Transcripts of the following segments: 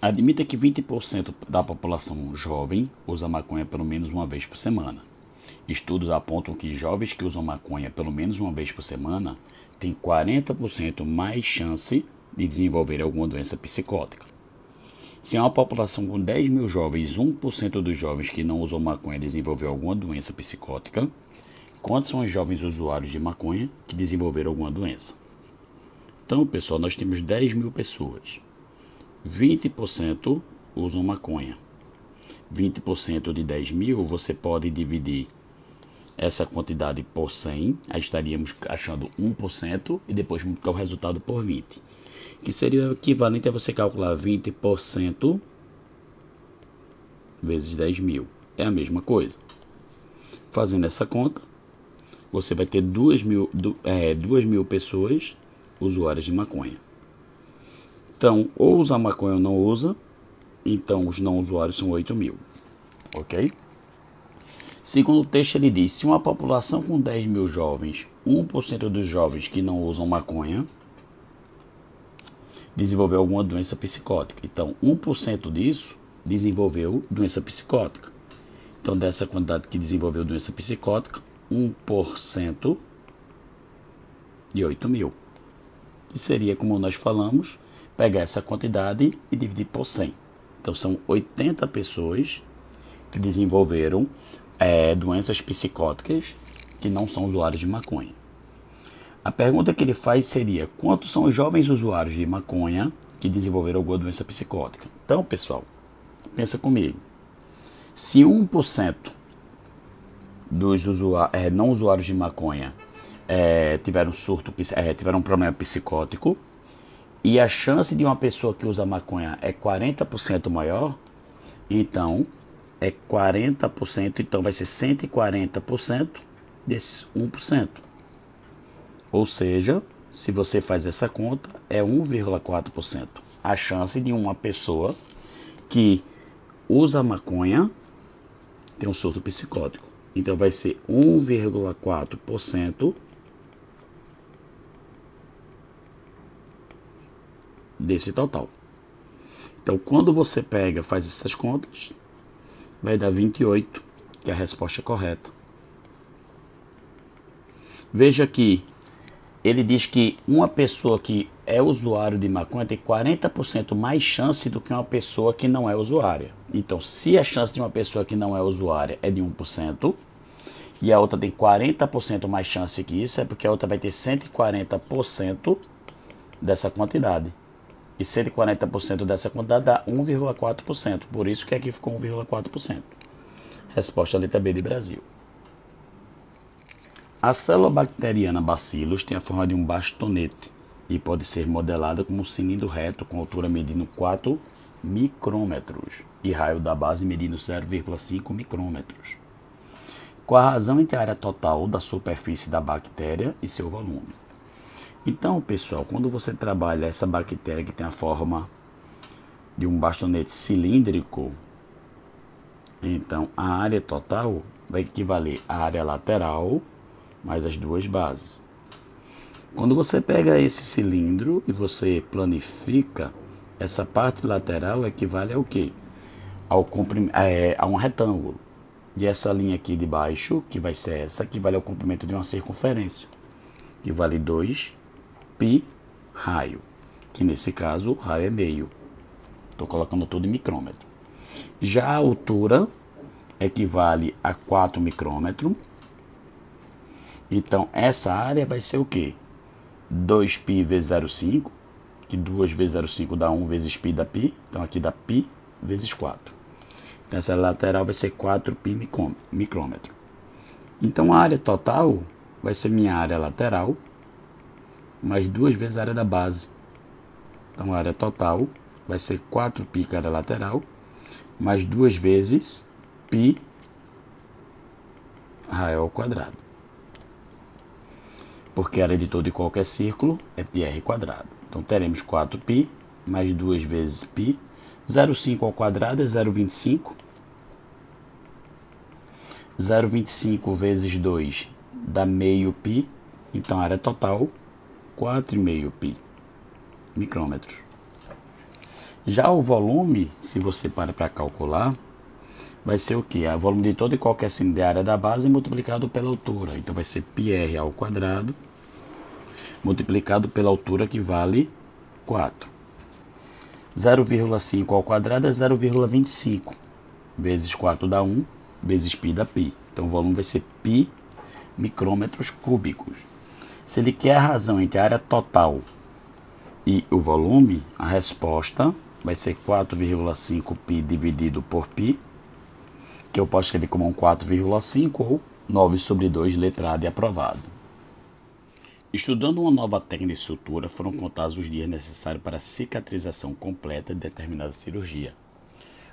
Admita que 20% da população jovem usa maconha pelo menos uma vez por semana. Estudos apontam que jovens que usam maconha pelo menos uma vez por semana têm 40% mais chance de desenvolver alguma doença psicótica. Se em uma população com 10 mil jovens, 1% dos jovens que não usam maconha desenvolveu alguma doença psicótica, quantos são os jovens usuários de maconha que desenvolveram alguma doença? Então, pessoal, nós temos 10 mil pessoas. 20% usam maconha. 20% de 10 mil, você pode dividir essa quantidade por 100, aí estaríamos achando 1% e depois multiplicar o resultado por 20. Que seria equivalente a você calcular 20% vezes 10 mil. É a mesma coisa. Fazendo essa conta, você vai ter 2 mil pessoas usuárias de maconha. Então, ou usa maconha ou não usa, então os não usuários são 8 mil. Ok? Segundo o texto, ele diz, se uma população com 10 mil jovens, 1% dos jovens que não usam maconha desenvolveu alguma doença psicótica. Então, 1% disso desenvolveu doença psicótica. Então, dessa quantidade que desenvolveu doença psicótica, 1% de 8 mil. Que seria, como nós falamos, pegar essa quantidade e dividir por 100. Então, são 80 pessoas que desenvolveram doenças psicóticas que não são usuários de maconha. A pergunta que ele faz seria, quantos são os jovens usuários de maconha que desenvolveram alguma doença psicótica? Então, pessoal, pensa comigo. Se 1% dos não usuários de maconha tiveram um problema psicótico, e a chance de uma pessoa que usa maconha é 40% maior, então é 40%, então vai ser 140% desses 1%. Ou seja, se você faz essa conta, é 1,4% a chance de uma pessoa que usa maconha ter um surto psicótico. Então vai ser 1,4% desse total. Então, quando você faz essas contas, vai dar 28, que é a resposta correta. Veja que ele diz que uma pessoa que é usuário de maconha tem 40% mais chance do que uma pessoa que não é usuária. Então, se a chance de uma pessoa que não é usuária é de 1%, e a outra tem 40% mais chance que isso, é porque a outra vai ter 140% dessa quantidade. E 140% dessa quantidade dá 1,4%. Por isso que aqui ficou 1,4%. Resposta letra B de Brasil. A célula bacteriana Bacillus tem a forma de um bastonete e pode ser modelada como um cilindro reto com altura medindo 4 micrômetros e raio da base medindo 0,5 micrômetros. Qual a razão entre a área total da superfície da bactéria e seu volume? Então, pessoal, quando você trabalha essa bactéria que tem a forma de um bastonete cilíndrico, então a área total vai equivaler à área lateral mais as duas bases. Quando você pega esse cilindro e você planifica, essa parte lateral equivale ao quê? A um retângulo. E essa linha aqui de baixo, que vai ser essa, equivale ao comprimento de uma circunferência, que vale 2 π raio, que nesse caso o raio é meio. Estou colocando tudo em micrômetro. Já a altura equivale a 4 micrômetros. Então essa área vai ser o quê? 2π vezes 0,5, que 2 vezes 0,5 dá 1 vezes π dá π, então aqui dá π vezes 4. Então essa lateral vai ser 4π micrômetro. Então a área total vai ser minha área lateral mais 2 vezes a área da base. Então a área total vai ser 4π que é a área lateral mais 2 vezes π raio ao quadrado. Porque a área de todo e qualquer círculo é πr quadrado. Então teremos 4π mais 2 vezes π. 0,5 ao quadrado é 0,25. 0,25 vezes 2 dá meio π. Então a área total 4,5 π micrômetros. Já o volume, se você para calcular, vai ser o quê? O volume de todo e qualquer centímetro de área da base multiplicado pela altura. Então vai ser πr ao quadrado multiplicado pela altura, que vale 4. 0,5 ao quadrado é 0,25. Vezes 4 dá 1, vezes π dá π. Então o volume vai ser π micrômetros cúbicos. Se ele quer a razão entre a área total e o volume, a resposta vai ser 4,5 π dividido por π, que eu posso escrever como um 4,5 ou 9 sobre 2, letra A de aprovado. Estudando uma nova técnica de sutura, foram contados os dias necessários para a cicatrização completa de determinada cirurgia.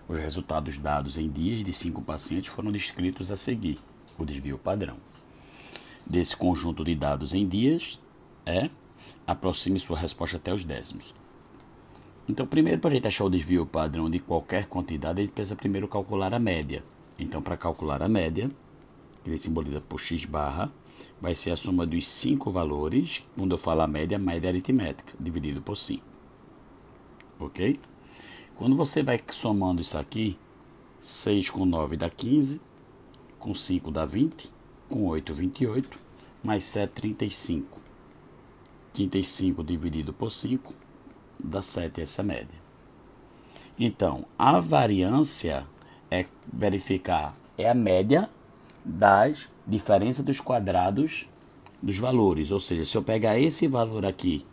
Os resultados dados em dias de 5 pacientes foram descritos a seguir, o desvio padrão. Desse conjunto de dados em dias, aproxime sua resposta até os décimos. Então, primeiro, para a gente achar o desvio padrão de qualquer quantidade, a gente precisa primeiro calcular a média. Então, para calcular a média, que ele simboliza por x barra, vai ser a soma dos 5 valores, quando eu falo a média aritmética, dividido por 5. Ok? Quando você vai somando isso aqui, 6 com 9 dá 15, com 5 dá 20, com 8, 28, mais 7, 35. 35 dividido por 5 dá 7, essa é a média. Então, a variância é verificar, é a média das diferenças dos quadrados dos valores. Ou seja, se eu pegar esse valor aqui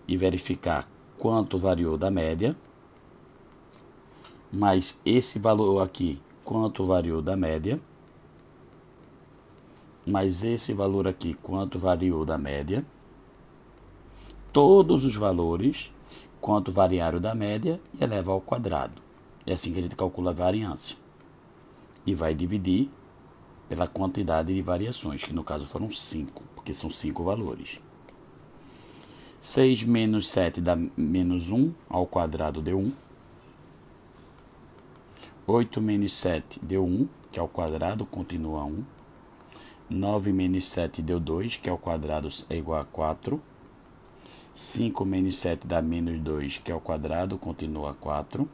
e verificar quanto variou da média, mais esse valor aqui, quanto variou da média, mais esse valor aqui, quanto variou da média, todos os valores, quanto variaram da média, e eleva ao quadrado. É assim que a gente calcula a variância. E vai dividir pela quantidade de variações, que no caso foram 5, porque são 5 valores. 6 menos 7 dá menos 1, ao quadrado deu 1. 8 menos 7 deu 1, que ao quadrado continua 1. 9 menos 7 deu 2, que ao quadrado é igual a 4. 5 menos 7 dá menos 2, que ao quadrado continua 4.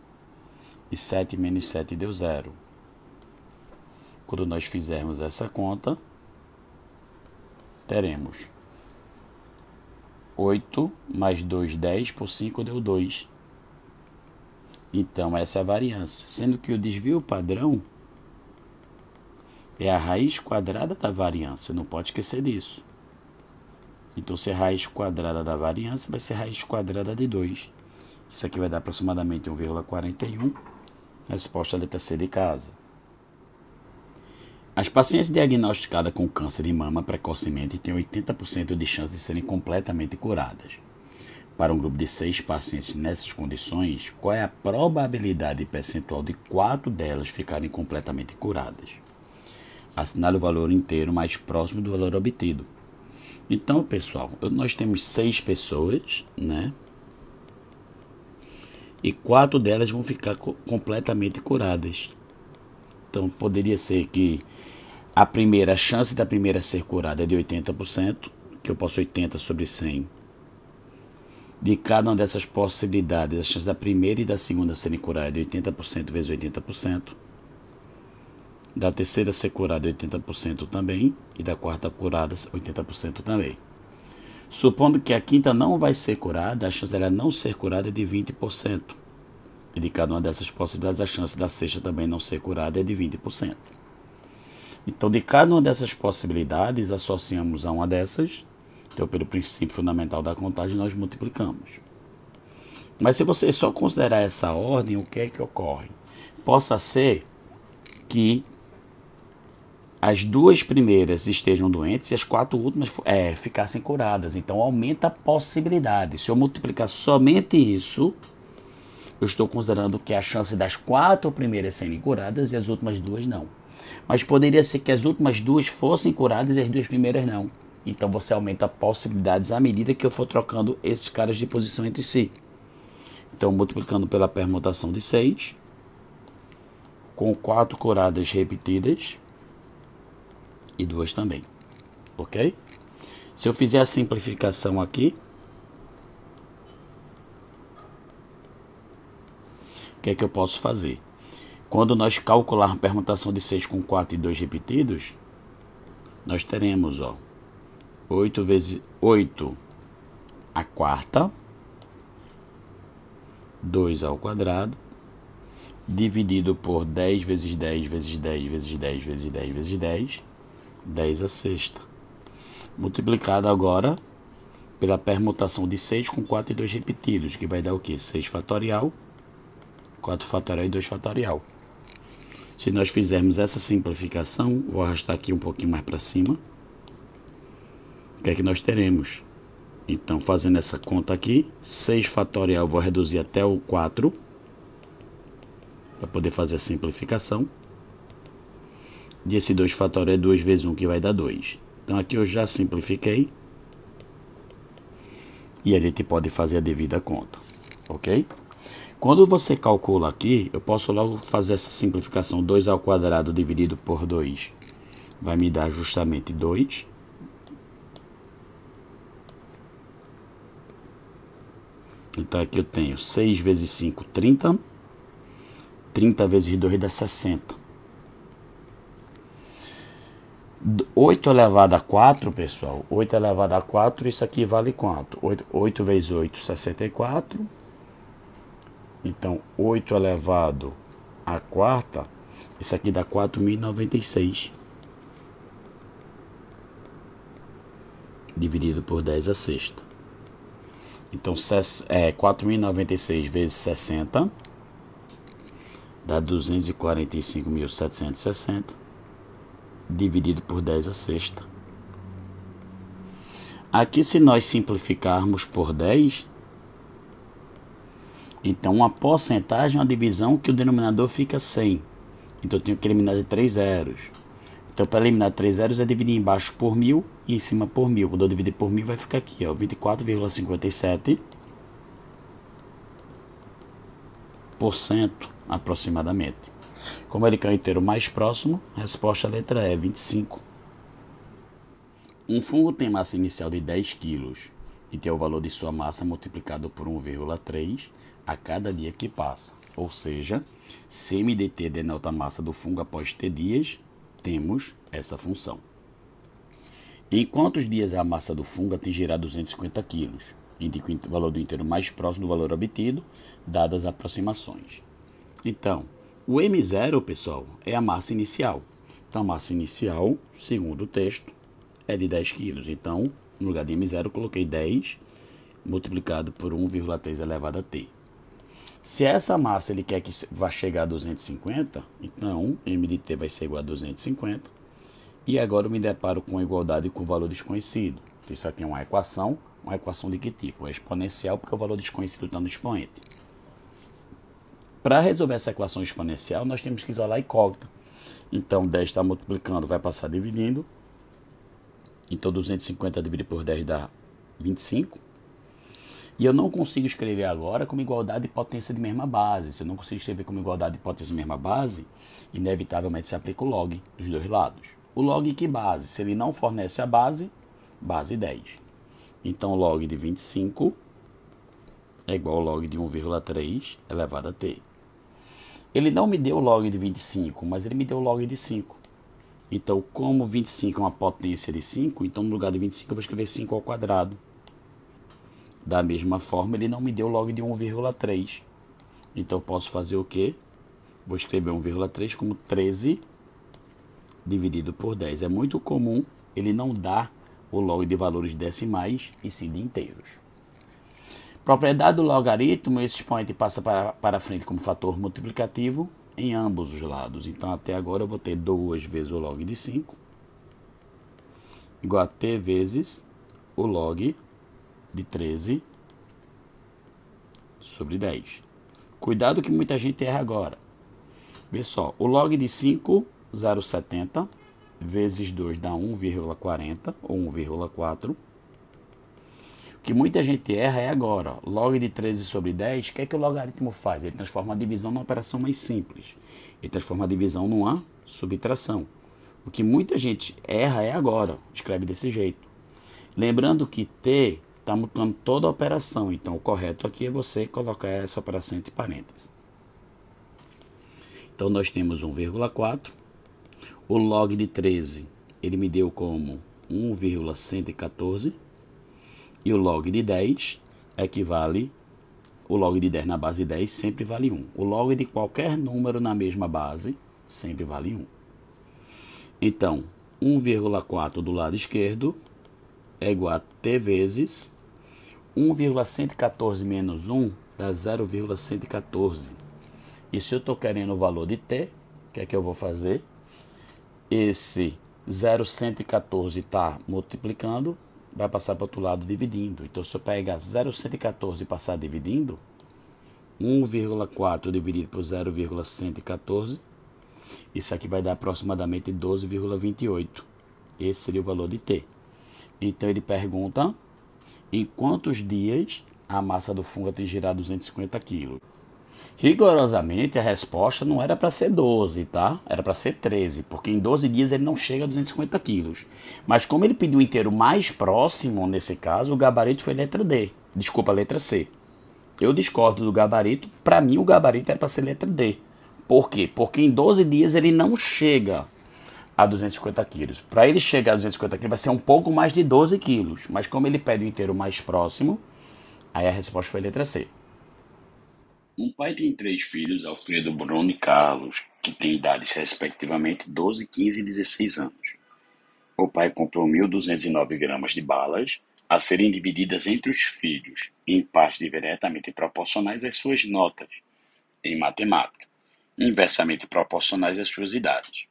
E 7 menos 7 deu 0. Quando nós fizermos essa conta, teremos 8 mais 2, 10, por 5 deu 2. Então, essa é a variância. Sendo que o desvio padrão é a raiz quadrada da variância. Não pode esquecer disso. Então, se a raiz quadrada da variância vai ser raiz quadrada de 2. Isso aqui vai dar aproximadamente 1,41. Resposta letra C de casa. As pacientes diagnosticadas com câncer de mama precocemente têm 80% de chance de serem completamente curadas. Para um grupo de 6 pacientes nessas condições, qual é a probabilidade percentual de 4 delas ficarem completamente curadas? Assinale o valor inteiro mais próximo do valor obtido. Então, pessoal, nós temos 6 pessoas, né? E 4 delas vão ficar completamente curadas. Então, poderia ser que a chance da primeira ser curada é de 80%, que eu posso 80 sobre 100. De cada uma dessas possibilidades, a chance da primeira e da segunda serem curadas é de 80% vezes 80%. Da terceira ser curada, 80% também. E da quarta curada, 80% também. Supondo que a quinta não vai ser curada, a chance dela não ser curada é de 20%. E de cada uma dessas possibilidades, a chance da sexta também não ser curada é de 20%. Então, de cada uma dessas possibilidades, associamos a uma dessas. Então, pelo princípio fundamental da contagem, nós multiplicamos. Mas se você só considerar essa ordem, o que é que ocorre? Possa ser que as 2 primeiras estejam doentes e as 4 últimas ficassem curadas. Então, aumenta a possibilidade. Se eu multiplicar somente isso, eu estou considerando que a chance das 4 primeiras serem curadas e as últimas 2 não. Mas poderia ser que as últimas 2 fossem curadas e as 2 primeiras não. Então você aumenta as possibilidades à medida que eu for trocando esses caras de posição entre si. Então, multiplicando pela permutação de 6, com 4 curadas repetidas e 2 também. Ok? Se eu fizer a simplificação aqui, que é que eu posso fazer? Quando nós calcularmos a permutação de 6 com 4 e 2 repetidos, nós teremos, ó, 8 vezes 8 a quarta, 2 ao quadrado, dividido por 10 vezes 10 vezes 10 vezes 10 vezes 10 vezes 10, 10 a sexta. Multiplicado agora pela permutação de 6 com 4 e 2 repetidos, que vai dar o quê? 6 fatorial, 4 fatorial e 2 fatorial. Se nós fizermos essa simplificação, vou arrastar aqui um pouquinho mais para cima, o que é que nós teremos? Então, fazendo essa conta aqui, 6 fatorial, vou reduzir até o 4, para poder fazer a simplificação. E esse 2 fatorial é 2 vezes 1, que vai dar 2. Então, aqui eu já simplifiquei. E a gente pode fazer a devida conta, ok? Quando você calcula aqui, eu posso logo fazer essa simplificação. 2 ao quadrado dividido por 2 vai me dar justamente 2. Então aqui eu tenho 6 vezes 5, 30. 30 vezes 2 dá 60. 8 elevado a 4, pessoal. 8 elevado a 4, isso aqui vale quanto? 8 vezes 8, 64. Então, 8 elevado a quarta, isso aqui dá 4.096. Dividido por 10 a sexta. Então, 4.096 vezes 60 dá 245.760. Dividido por 10 a sexta. Aqui, se nós simplificarmos por 10, então uma porcentagem é uma divisão que o denominador fica 100. Então eu tenho que eliminar de 3 zeros. Então para eliminar 3 zeros é dividir embaixo por 1000 e em cima por 1000. Quando eu dividir por 1000 vai ficar aqui, ó, 24,57% aproximadamente. Como ele quer o inteiro mais próximo, a resposta à letra E é 25. Um fungo tem massa inicial de 10 kg e tem o valor de sua massa multiplicado por 1,3 a cada dia que passa. Ou seja, se MDT denota a massa do fungo após T dias, temos essa função. Em quantos dias a massa do fungo atingirá 250 kg? Indica o valor do inteiro mais próximo do valor obtido, dadas as aproximações. Então, o M0, pessoal, é a massa inicial. Então, a massa inicial, segundo o texto, é de 10 kg. Então, no lugar de M0, eu coloquei 10 multiplicado por 1,3 elevado a T. Se essa massa ele quer que vá chegar a 250, então M de T vai ser igual a 250. E agora eu me deparo com a igualdade com o valor desconhecido. Então, isso aqui é uma equação de que tipo? É exponencial, porque o valor desconhecido está no expoente. Para resolver essa equação exponencial, nós temos que isolar a incógnita. Então, 10 está multiplicando, vai passar dividindo. Então, 250 dividido por 10 dá 25. E eu não consigo escrever agora como igualdade de potência de mesma base. Se eu não consigo escrever como igualdade de potência de mesma base, inevitavelmente se aplica o log dos dois lados. O log que base? Se ele não fornece a base, base 10. Então, log de 25 é igual ao log de 1,3 elevado a t. Ele não me deu o log de 25, mas ele me deu o log de 5. Então, como 25 é uma potência de 5, então no lugar de 25 eu vou escrever 5 ao quadrado. Da mesma forma, ele não me deu log de 1,3. Então, eu posso fazer o quê? Vou escrever 1,3 como 13 dividido por 10. É muito comum ele não dar o log de valores decimais e sim de inteiros. Propriedade do logaritmo, esse expoente passa para frente como fator multiplicativo em ambos os lados. Então, até agora, eu vou ter 2 vezes o log de 5 igual a t vezes o log de 13 sobre 10. Cuidado que muita gente erra agora. Vê só, o log de 5, 0,70, vezes 2 dá 1,40 ou 1,4. O que muita gente erra é agora, ó, log de 13 sobre 10, o que é que o logaritmo faz? Ele transforma a divisão numa operação mais simples. Ele transforma a divisão numa subtração. O que muita gente erra é agora, escreve desse jeito. Lembrando que t está multiplicando toda a operação, então o correto aqui é você colocar essa operação entre parênteses. Então, nós temos 1,4. O log de 13, ele me deu como 1,114. E o log de 10 equivale, o log de 10 na base 10 sempre vale 1. O log de qualquer número na mesma base sempre vale 1. Então, 1,4 do lado esquerdo é igual a t vezes 1,114 menos 1 dá 0,114. E se eu estou querendo o valor de t, o que é que eu vou fazer? Esse 0,114 está multiplicando, vai passar para o outro lado dividindo. Então, se eu pegar 0,114 e passar dividindo, 1,4 dividido por 0,114, isso aqui vai dar aproximadamente 12,28. Esse seria o valor de t. Então, ele pergunta em quantos dias a massa do fungo atingirá 250 kg. Rigorosamente, a resposta não era para ser 12, tá? Era para ser 13, porque em 12 dias ele não chega a 250 quilos. Mas como ele pediu o inteiro mais próximo, nesse caso, o gabarito foi letra D. Desculpa, letra C. Eu discordo do gabarito. Para mim, o gabarito era para ser letra D. Por quê? Porque em 12 dias ele não chega a 250 quilos. Para ele chegar a 250 quilos vai ser um pouco mais de 12 quilos. Mas como ele pede o inteiro mais próximo, aí a resposta foi letra C. Um pai tem 3 filhos, Alfredo, Bruno e Carlos, que têm idades respectivamente 12, 15 e 16 anos. O pai comprou 1.209 gramas de balas a serem divididas entre os filhos, em partes diretamente proporcionais às suas notas em matemática, inversamente proporcionais às suas idades.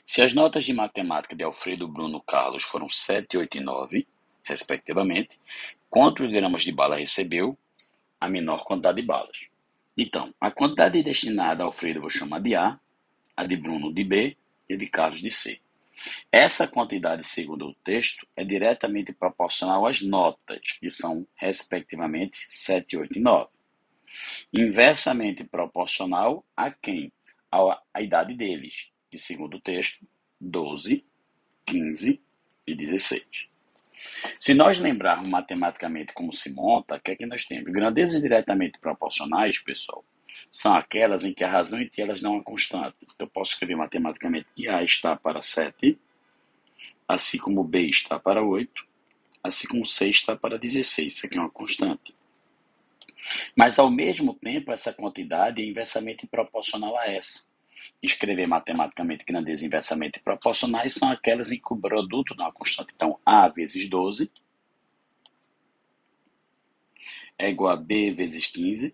Se as notas de matemática de Alfredo, Bruno e Carlos foram 7, 8 e 9, respectivamente, quantos gramas de bala recebeu a menor quantidade de balas? Então, a quantidade destinada a Alfredo eu vou chamar de A, a de Bruno de B e a de Carlos de C. Essa quantidade, segundo o texto, é diretamente proporcional às notas, que são, respectivamente, 7, 8 e 9. Inversamente proporcional a quem? A idade deles, que, segundo o texto, 12, 15 e 16. Se nós lembrarmos matematicamente como se monta, o que é que nós temos? Grandezas diretamente proporcionais, pessoal, são aquelas em que a razão entre elas não é constante. Então, eu posso escrever matematicamente que A está para 7, assim como B está para 8, assim como C está para 16. Isso aqui é uma constante. Mas, ao mesmo tempo, essa quantidade é inversamente proporcional a essa. Escrever matematicamente grandezas inversamente proporcionais são aquelas em que o produto não é constante. Então, A vezes 12 é igual a B vezes 15,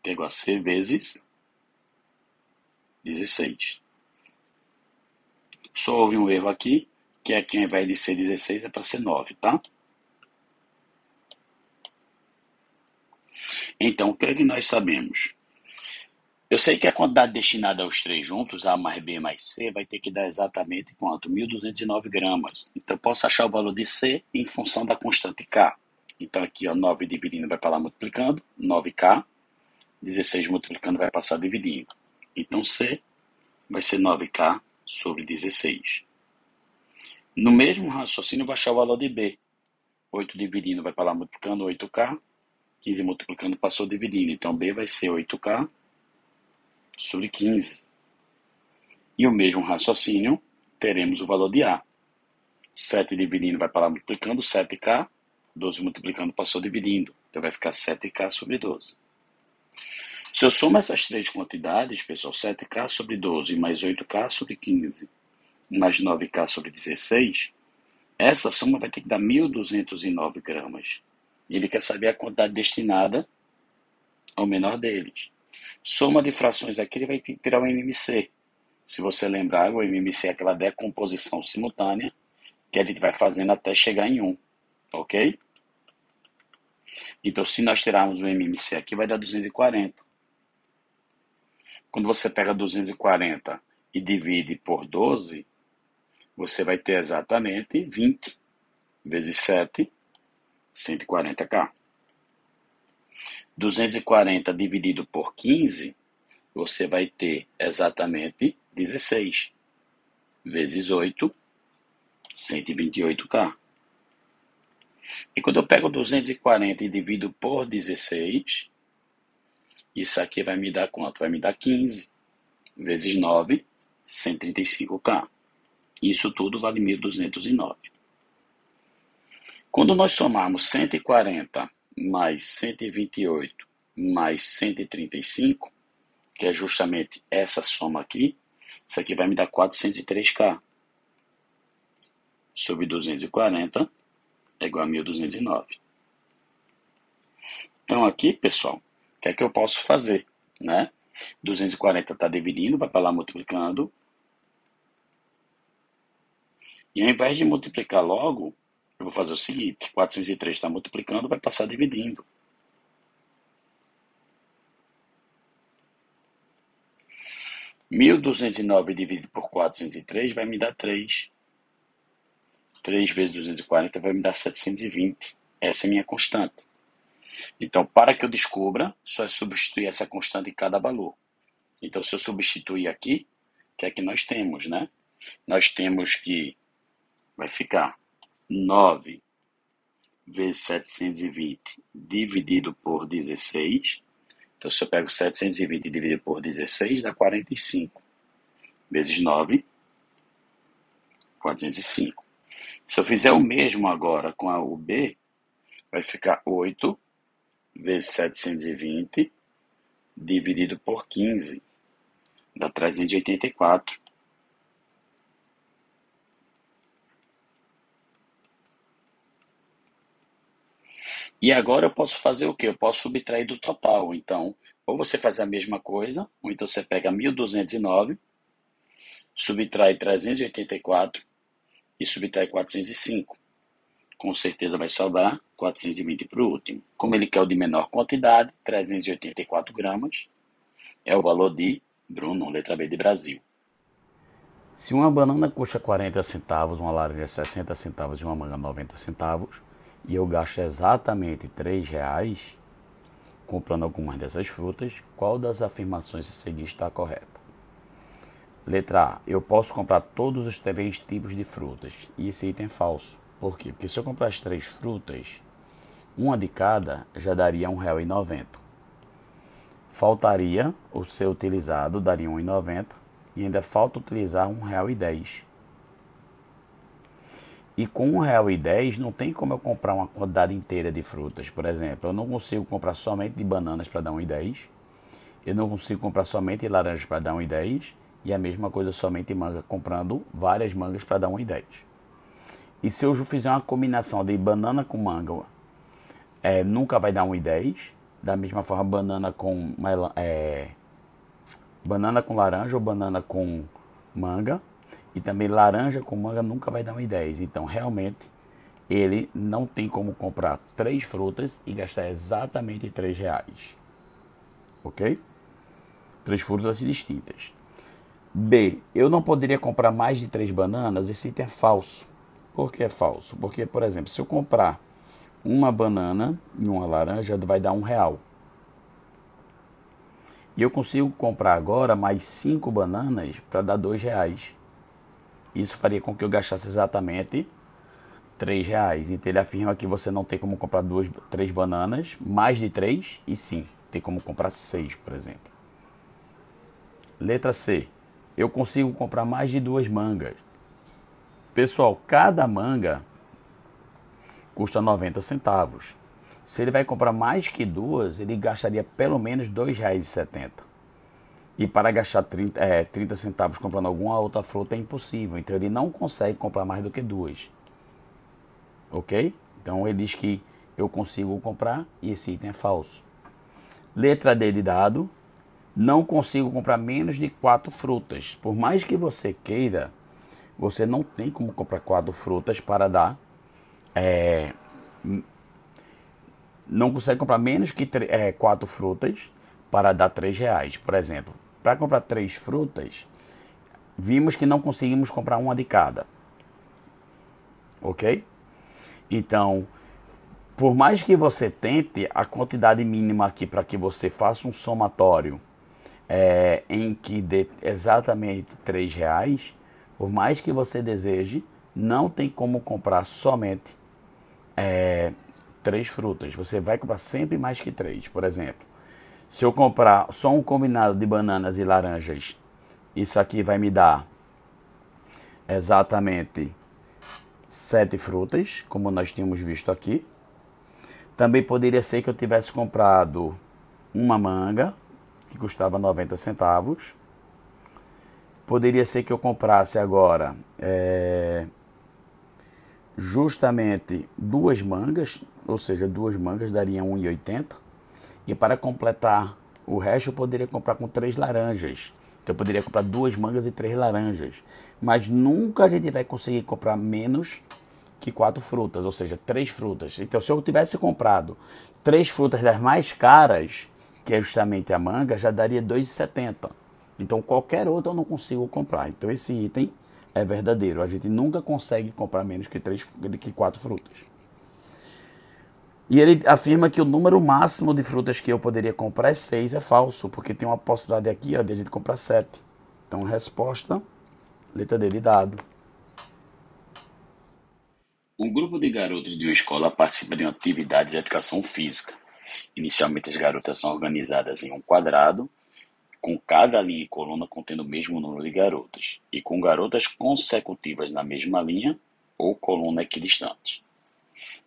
que é igual a C vezes 16. Só houve um erro aqui, que é que ao invés de ser 16 é para ser 9, tá? Então, o que é que nós sabemos? Eu sei que a quantidade destinada aos 3 juntos, A mais B mais C, vai ter que dar exatamente quanto? 1.209 gramas. Então, eu posso achar o valor de C em função da constante K. Então, aqui, ó, 9 dividindo vai para lá multiplicando, 9K. 16 multiplicando vai passar dividindo. Então, C vai ser 9K sobre 16. No mesmo raciocínio, eu vou achar o valor de B. 8 dividindo vai para lá multiplicando, 8K. 15 multiplicando passou dividindo. Então, B vai ser 8K sobre 15. E o mesmo raciocínio, teremos o valor de A. 7 dividindo vai para lá multiplicando, 7K. 12 multiplicando passou dividindo. Então, vai ficar 7K sobre 12. Se eu somo essas 3 quantidades, pessoal, 7K sobre 12 mais 8K sobre 15 mais 9K sobre 16, essa soma vai ter que dar 1.209 gramas. E ele quer saber a quantidade destinada ao menor deles. Soma de frações aqui, ele vai ter que tirar o MMC. Se você lembrar, o MMC é aquela decomposição simultânea que a gente vai fazendo até chegar em 1. Ok? Então, se nós tirarmos o MMC aqui, vai dar 240. Quando você pega 240 e divide por 12, você vai ter exatamente 20 vezes 7, 140K. 240 dividido por 15, você vai ter exatamente 16 vezes 8, 128K. E quando eu pego 240 e divido por 16, isso aqui vai me dar quanto? Vai me dar 15. vezes 9, 135K. Isso tudo vale 1.209. Quando nós somarmos 140 mais 128 mais 135, que é justamente essa soma aqui, isso aqui vai me dar 403K. Sobre 240 é igual a 1.209. Então aqui, pessoal, o que é que eu posso fazer, né? 240 está dividindo, vai para lá multiplicando. E ao invés de multiplicar logo, eu vou fazer o seguinte: 403 está multiplicando, vai passar dividindo. – 1.209 dividido por 403 vai me dar 3. 3 vezes 240 vai me dar 720. Essa é a minha constante. Então, para que eu descubra, só é substituir essa constante em cada valor. Então, se eu substituir aqui, o que é que nós temos, né? Nós temos que vai ficar 9 vezes 720 dividido por 16. Então, se eu pego 720 dividido por 16, dá 45. Vezes 9, 405. Se eu fizer o mesmo agora com a UB, vai ficar 8 vezes 720 dividido por 15. Dá 384. E agora eu posso fazer o quê? Eu posso subtrair do total. Então, ou você faz a mesma coisa, ou então você pega 1.209, subtrai 384 e subtrai 405. Com certeza vai sobrar 420 para o último. Como ele quer o de menor quantidade, 384 gramas, é o valor de Bruno, letra B de Brasil. Se uma banana custa 40 centavos, uma laranja 60 centavos e uma manga 90 centavos, e eu gasto exatamente R$3 comprando algumas dessas frutas, qual das afirmações a seguir está correta? Letra A, eu posso comprar todos os 3 tipos de frutas, e esse item é falso. Por quê? Porque se eu comprar as 3 frutas, uma de cada já daria R$1,90. Faltaria o ser utilizado, daria R$1,90, e ainda falta utilizar R$1,10. E com R$1,10 não tem como eu comprar uma quantidade inteira de frutas. Por exemplo, eu não consigo comprar somente de bananas para dar R$1,10. Eu não consigo comprar somente laranjas para dar R$1,10. E a mesma coisa somente manga, comprando várias mangas para dar R$1,10. E se eu fizer uma combinação de banana com manga, nunca vai dar R$1,10. Da mesma forma, banana com laranja ou banana com manga. E também laranja com manga nunca vai dar R$1,10. Então, realmente, ele não tem como comprar 3 frutas e gastar exatamente R$3. Ok? 3 frutas distintas. B. Eu não poderia comprar mais de 3 bananas? Esse item é falso. Por que é falso? Porque, por exemplo, se eu comprar uma banana e uma laranja, vai dar R$1. E eu consigo comprar agora mais 5 bananas para dar R$2. Isso faria com que eu gastasse exatamente R$3. Então ele afirma que você não tem como comprar 3 bananas, mais de 3, e sim, tem como comprar 6, por exemplo. Letra C. Eu consigo comprar mais de 2 mangas. Pessoal, cada manga custa 90 centavos. Se ele vai comprar mais que 2, ele gastaria pelo menos R$2,70. E para gastar 30 centavos comprando alguma outra fruta é impossível. Então ele não consegue comprar mais do que 2. Ok? Então ele diz que eu consigo comprar e esse item é falso. Letra D de dado. Não consigo comprar menos de 4 frutas. Por mais que você queira, você não tem como comprar 4 frutas para dar... não consegue comprar menos que 4 frutas para dar R$3. Por exemplo, para comprar 3 frutas, vimos que não conseguimos comprar uma de cada. Ok? Então, por mais que você tente, a quantidade mínima aqui para que você faça um somatório em que dê exatamente R$3, por mais que você deseje, não tem como comprar somente 3 frutas. Você vai comprar sempre mais que 3. Por exemplo, se eu comprar só um combinado de bananas e laranjas Isso aqui vai me dar exatamente 7 frutas, como nós tínhamos visto aqui. Também poderia ser que eu tivesse comprado uma manga, que custava 90 centavos. Poderia ser que eu comprasse agora justamente duas mangas, ou seja, duas mangas dariam 1,80. E para completar o resto eu poderia comprar com 3 laranjas. Então eu poderia comprar 2 mangas e 3 laranjas. Mas nunca a gente vai conseguir comprar menos que 4 frutas, ou seja, 3 frutas. Então se eu tivesse comprado 3 frutas das mais caras, que é justamente a manga, já daria 2,70. Então qualquer outra eu não consigo comprar. Então esse item é verdadeiro. A gente nunca consegue comprar menos que 4 frutas. E ele afirma que o número máximo de frutas que eu poderia comprar é 6. É falso, porque tem uma possibilidade aqui de a gente comprar 7. Então, resposta, letra D de dado. Um grupo de garotas de uma escola participa de uma atividade de educação física. Inicialmente, as garotas são organizadas em um quadrado, com cada linha e coluna contendo o mesmo número de garotas, e com garotas consecutivas na mesma linha ou coluna equidistantes.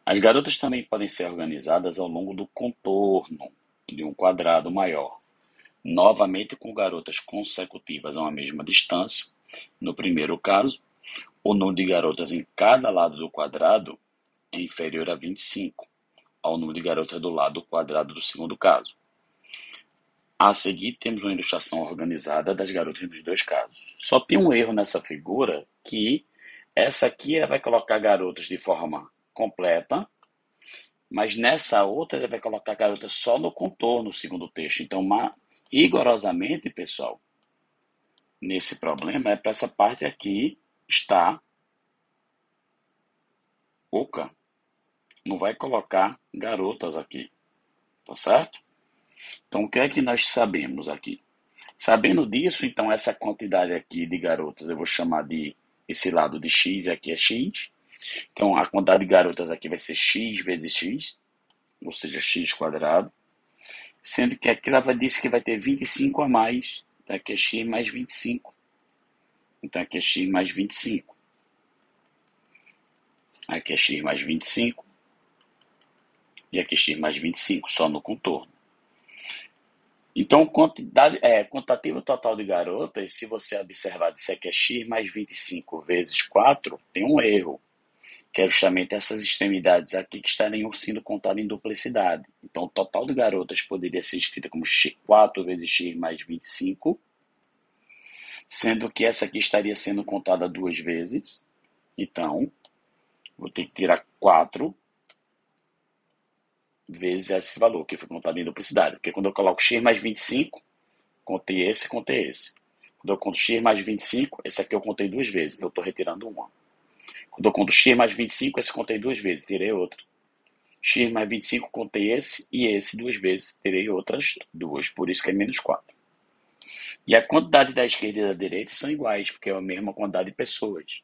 As garotas também podem ser organizadas ao longo do contorno de um quadrado maior, novamente com garotas consecutivas a uma mesma distância. No primeiro caso, o número de garotas em cada lado do quadrado é inferior a 25, ao número de garotas do lado quadrado do segundo caso. A seguir, temos uma ilustração organizada das garotas nos dois casos. Só tem um erro nessa figura, que essa aqui vai colocar garotas de forma completa, mas nessa outra ele vai colocar garotas só no contorno, segundo o texto. Então, rigorosamente, pessoal, nesse problema, é para essa parte aqui estar oca. Não vai colocar garotas aqui, tá certo? Então, o que é que nós sabemos aqui? Sabendo disso, então, essa quantidade aqui de garotas, eu vou chamar de esse lado de x e aqui é x. Então, a quantidade de garotas aqui vai ser x vezes x, ou seja, x quadrado. Sendo que aqui ela disse que vai ter 25 a mais. Então, aqui é x mais 25. Então, aqui é x mais 25. Aqui é x mais 25. E aqui é x mais 25, só no contorno. Então, quantitativo total de garotas, se você observar, isso aqui é x mais 25 vezes 4, tem um erro, que é justamente essas extremidades aqui que estariam sendo contadas em duplicidade. Então, o total de garotas poderia ser escrita como 4 vezes x mais 25, sendo que essa aqui estaria sendo contada 2 vezes. Então, vou ter que tirar 4 vezes esse valor, que foi contado em duplicidade. Porque quando eu coloco x mais 25, contei esse. Quando eu conto x mais 25, esse aqui eu contei 2 vezes, então eu estou retirando uma. Quando eu conto x mais 25, esse eu contei 2 vezes, tirei outro. X mais 25, contei esse e esse 2 vezes, tirei outras 2, por isso que é menos 4. E a quantidade da esquerda e da direita são iguais, porque é a mesma quantidade de pessoas.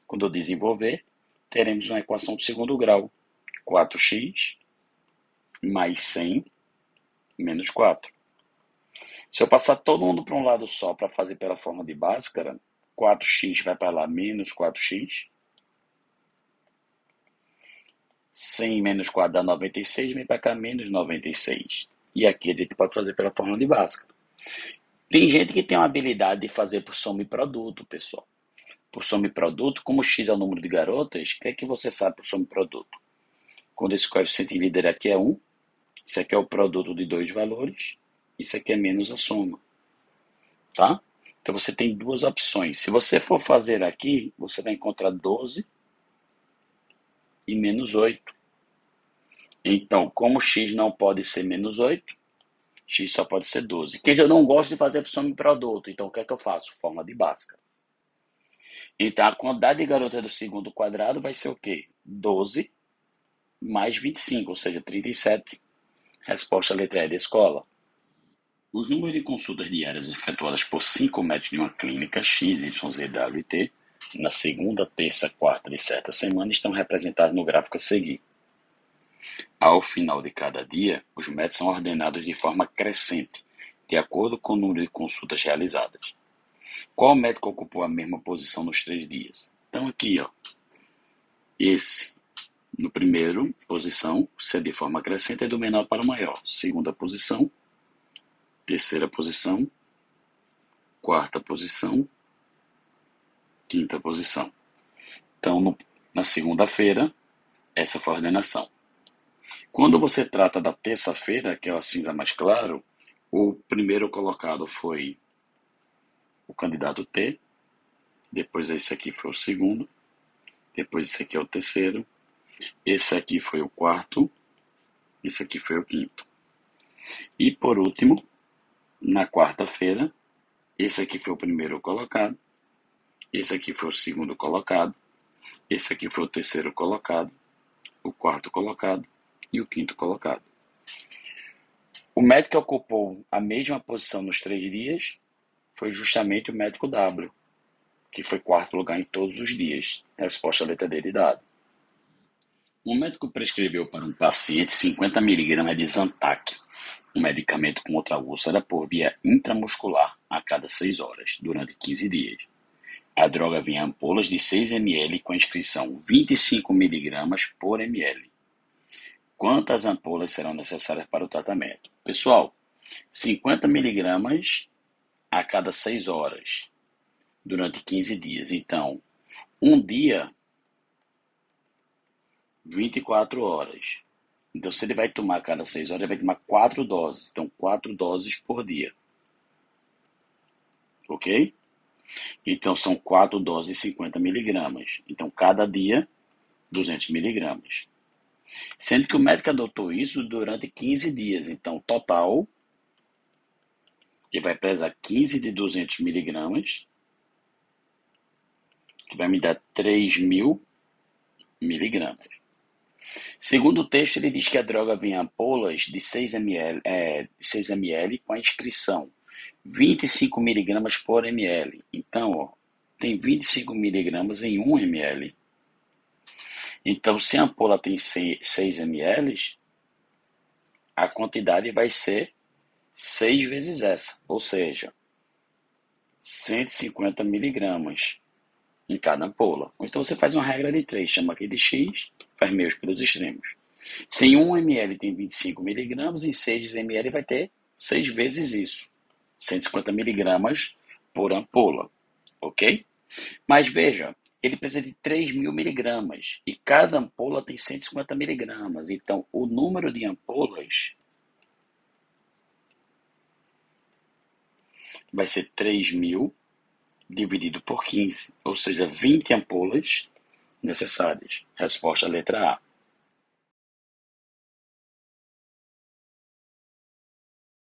Quando eu desenvolver, teremos uma equação de segundo grau. 4x mais 100 menos 4. Se eu passar todo mundo para um lado só para fazer pela forma de Bhaskara, 4x vai para lá menos 4x. 100 menos 4 dá 96, vem para cá menos 96. E aqui a gente pode fazer pela forma de Bhaskara. Tem gente que tem uma habilidade de fazer por soma e produto, pessoal. Por soma e produto, como x é o número de garotas, o que é que você sabe por soma e produto? Quando esse coeficiente líder aqui é 1, isso aqui é o produto de dois valores, isso aqui é menos a soma. Tá? Então você tem duas opções. Se você for fazer aqui, você vai encontrar 12 e menos 8. Então, como x não pode ser menos 8, x só pode ser 12. Que eu não gosto de fazer por soma e produto, então o que é que eu faço? Forma de Bhaskara. Então, a quantidade de garotas do segundo quadrado vai ser o quê? 12 mais 25, ou seja, 37. Resposta letra E da escola. Os números de consultas diárias efetuadas por 5 médicos de uma clínica XYZWT na segunda, terça, quarta e sexta semana estão representados no gráfico a seguir. Ao final de cada dia, os médicos são ordenados de forma crescente, de acordo com o número de consultas realizadas. Qual médico ocupou a mesma posição nos 3 dias? Então aqui, ó, esse no primeiro posição, se é de forma crescente, é do menor para o maior. Segunda posição, terceira posição, quarta posição, quinta posição. Então, na segunda-feira, essa foi a ordenação. Quando você trata da terça-feira, que é o cinza mais claro, o primeiro colocado foi o candidato T, depois esse aqui foi o segundo, depois esse aqui é o terceiro, esse aqui foi o quarto, esse aqui foi o quinto. E por último, na quarta-feira, esse aqui foi o primeiro colocado, esse aqui foi o segundo colocado, esse aqui foi o terceiro colocado, o quarto colocado e o quinto colocado. O médico que ocupou a mesma posição nos 3 dias foi justamente o médico W, que foi quarto lugar em todos os dias. Resposta à letra D de dado. O médico prescreveu para um paciente 50 mg de Zantac, um medicamento contra a úlcera por via intramuscular, a cada 6 horas, durante 15 dias. A droga vinha em ampolas de 6 ml com inscrição 25 mg por ml. Quantas ampolas serão necessárias para o tratamento? Pessoal, 50 mg a cada 6 horas, durante 15 dias. Então, um dia, 24 horas. Então, se ele vai tomar a cada 6 horas, ele vai tomar 4 doses. Então, 4 doses por dia. Ok? Então, são 4 doses de 50 mg. Então, cada dia, 200 mg. Sendo que o médico adotou isso durante 15 dias. Então, total, ele vai pesar 15 de 200 mg, que vai me dar 3.000 mg. Segundo o texto, ele diz que a droga vem em ampolas de 6 ml com a inscrição 25 mg por ml. Então, ó, tem 25 mg em 1 ml. Então, se a ampola tem 6 ml, a quantidade vai ser 6 vezes essa, ou seja, 150 mg em cada ampola. Ou então você faz uma regra de 3, chama aqui de X, faz meios pelos extremos. Se em 1 ml tem 25 mg, em 6 ml vai ter 6 vezes isso, 150 mg por ampola, ok? Mas veja, ele precisa de 3.000 mg e cada ampola tem 150 mg. Então, o número de ampolas vai ser 3.000 dividido por 15, ou seja, 20 ampolas necessárias. Resposta letra A.